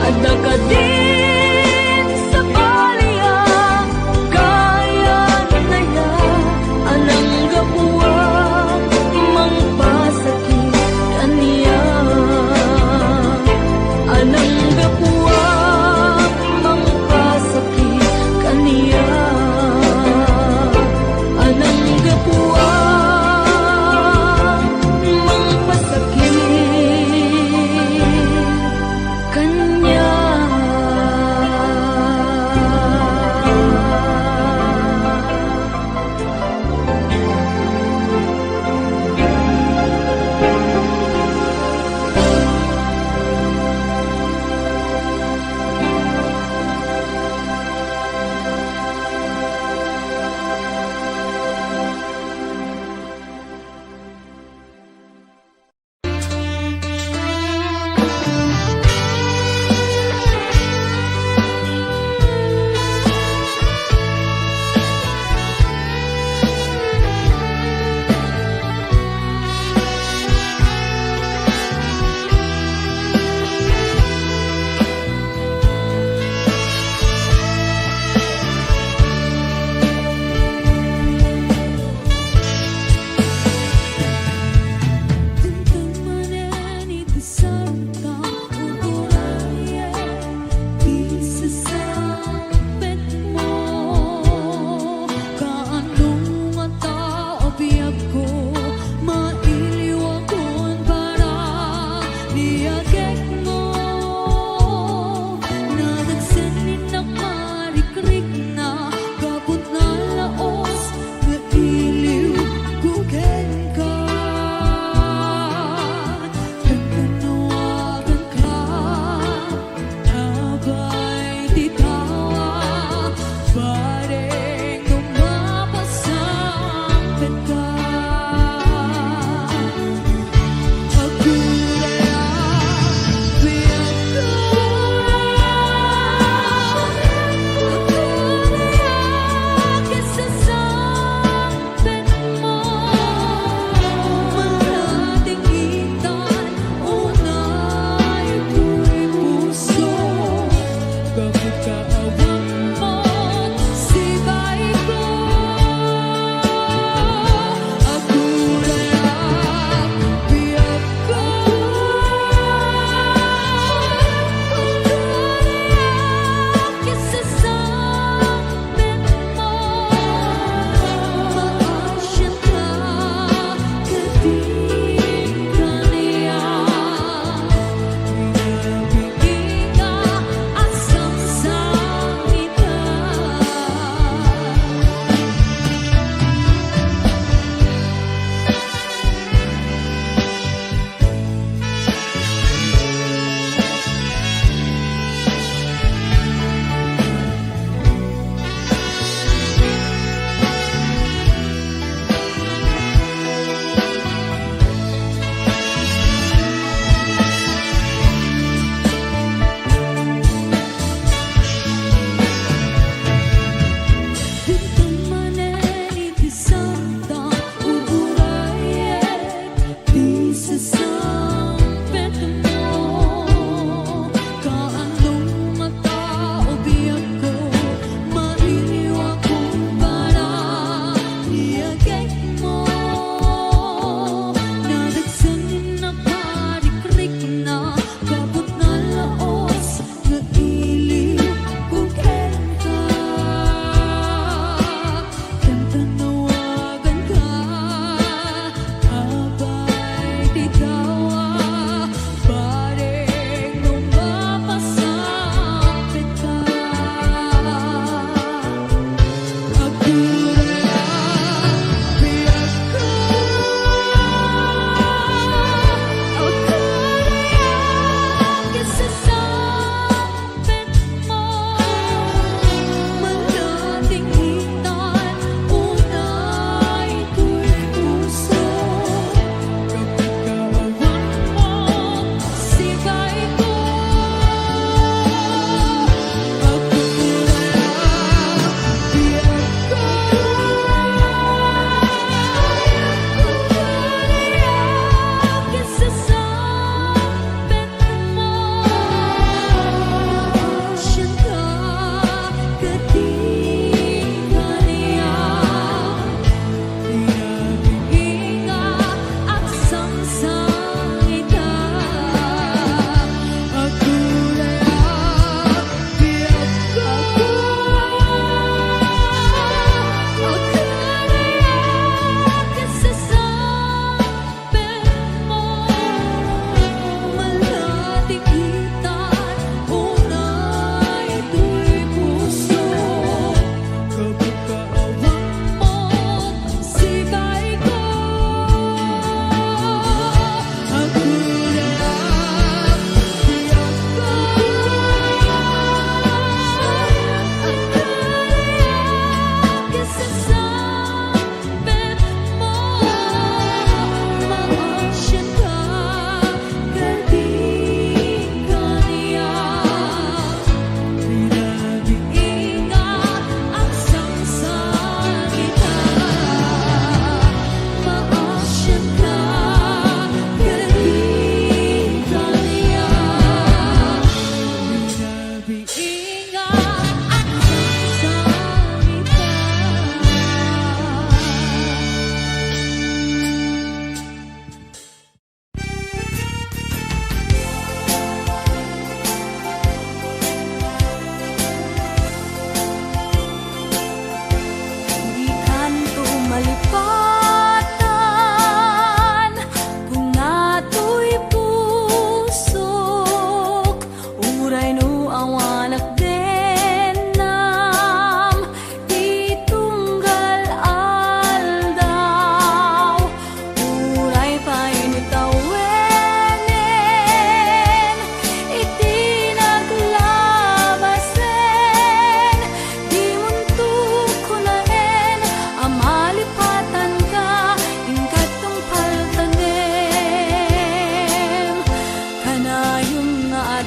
adda ka din sa baliya, kayan-kayan anang kapuwang mangpasakit kaniya. Anang kapuwang mangpasakit kaniya, anang kapuwang mangpasakit kaniya.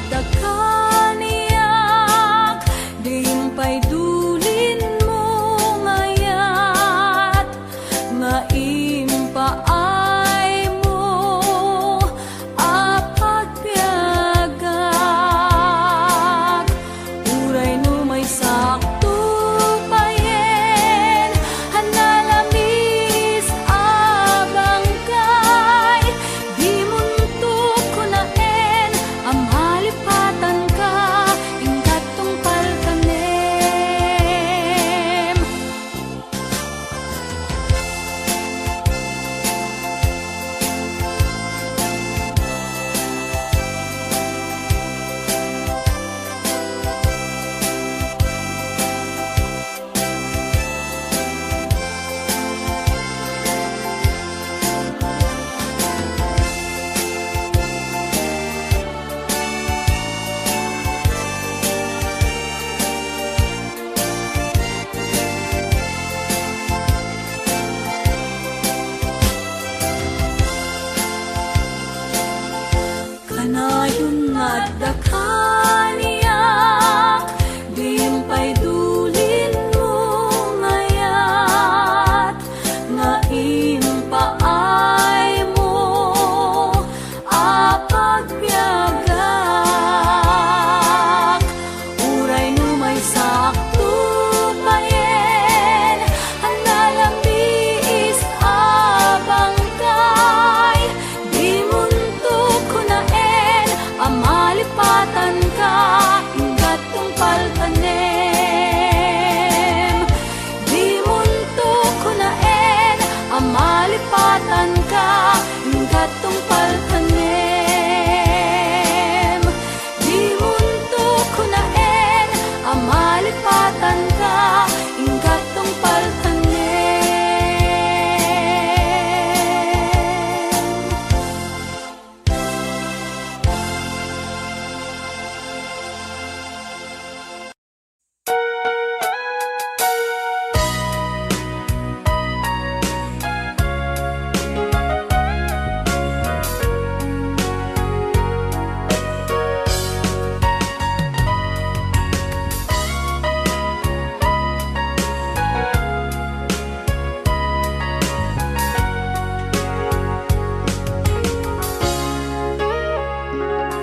dagkaniyak, diimpay dulin mo ngayat, nga impaay mo apagpiagak. Uray no may sakto payen, hanalamis abang kay, di muntok ko naen, amalipatan ka, ingkat tungpal kanem. Kanayon nga dagkaniyak, diimpay dulin mo ngayat, nga impaay mo apagpiagak. Uray no may sakto payen, hanalamis abang kay, di muntok ko naen, amalipatan ka, ingkat tungpal kanem. Di muntok ko naen, amalipatan ka, ingkat tungpal kanem. Di muntok ko naen, amalipatan ka, ingkat tungpal kanem.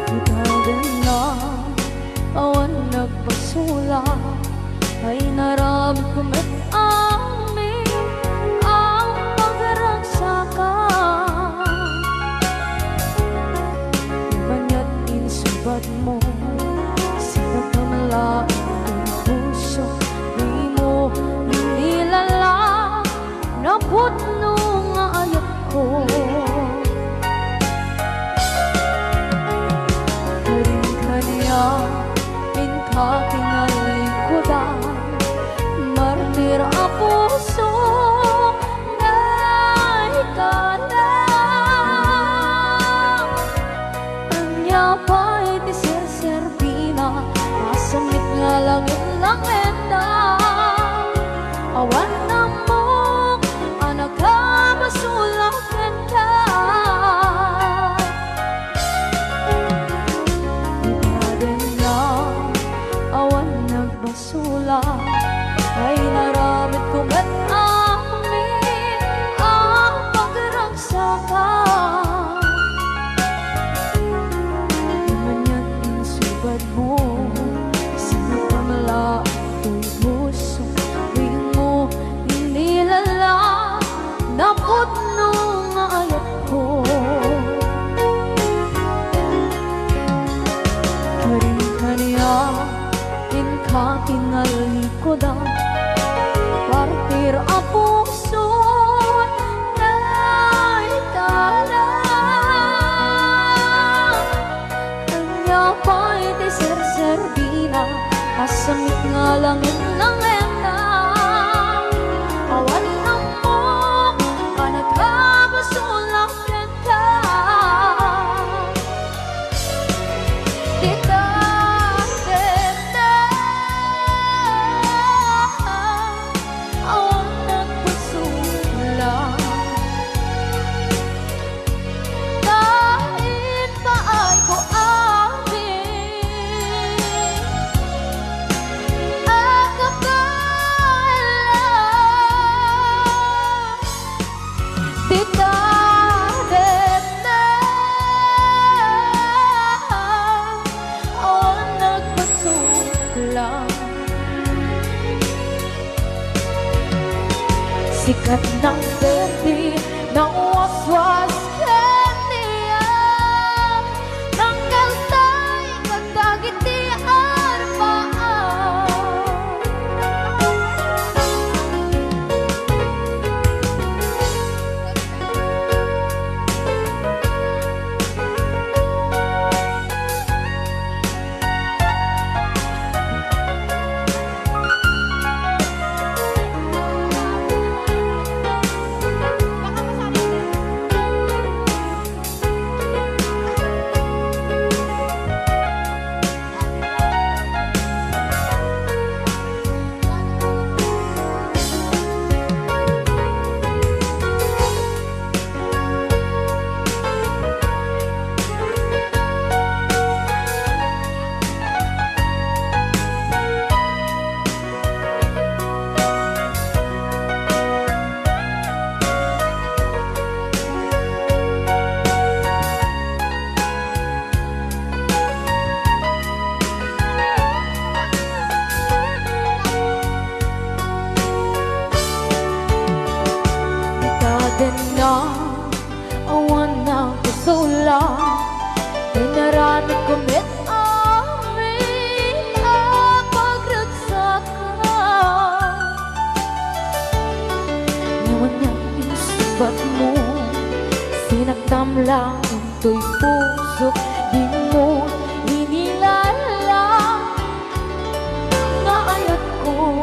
Itagan na awan nagpasula, ay narami kumet amin ang pagragsakan. Ibanya't insubad mo, sa pagkamalain ng puso, di mo inilala, naputno nga ayat ko. Inka kinalikudan, martir a puso na ikalang. Anya pa'y ti serserpina, masamit nga langit-langit na. Awan na mo, anak ka masulakan ka. Sula ay naramit kong at amin ang pagragsakan. Imanya't insubad mo, sa pamalaking puso, di mo inilala, naputno nga ayat ko. Karing-kaniya inka kinalikudan, partir a puso na ikalang. Kanya pa'y ti serserbina, asamit nga langit-langit na. Awan na mo, anak ka masulakan ka. Kahit pa ay ko amin Sikat ng berde ng waswas kaniya ng kaltay kagdagit di arbaan. Na awan ng kusula Dinarami kumit amin ang pagragsakan. Ngayon niyang inisubat mo Sinagtam lang into'y puso Di mo inilala Nga ayat ko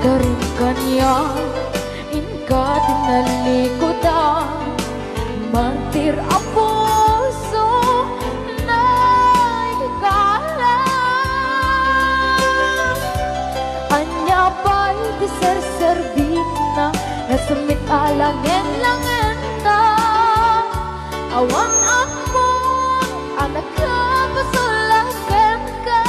Karin kanya inka tinalikodan Mantir ang puso na ikalang Anya ba'y di serservin na Nasumit alangin langin na Awan akong anak ka pasulagan ka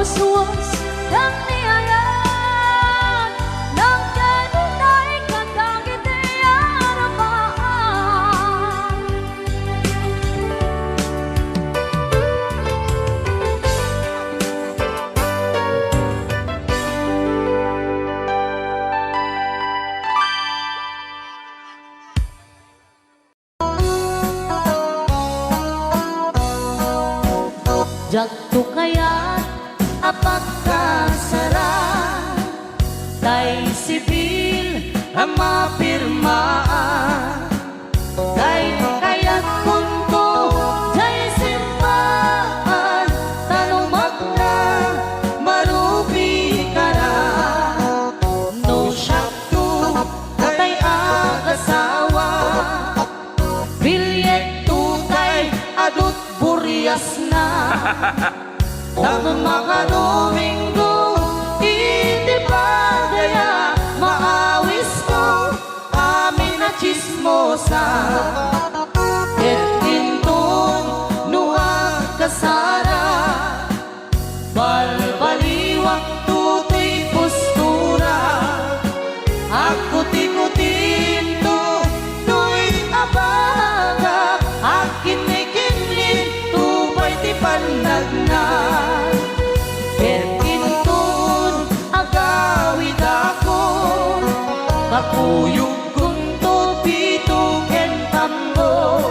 waswas dan niayan ng kanunay katangit kaya't apagkasara tay sibil ang mapirmaan tay kaya't kunto tay simbahan tanumak na marupi ka na no syakto tay agasawa bilyet tutay adut buryas na Tama mga Domingo, iti pa daya maawis ko amin na chismosa. Et intun nuwag kasara, balbaliwak tutoy postura. Ako tikutin to, tuy abaga, akin may kinlin, tupay ti panagna. Kakuyog kunto pito kentambo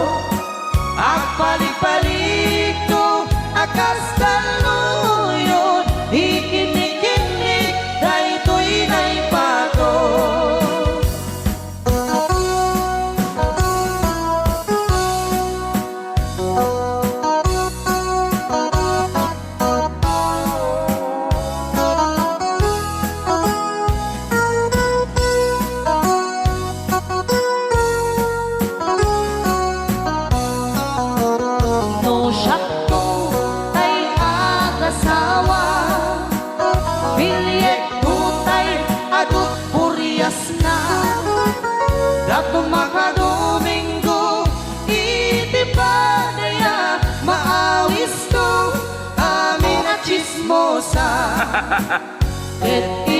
Agpalik-palik to akas kaluyon Ikinikinig daytoy naipato Dato mga Domingo, iti pa daya maawis to amin na chismosa. Et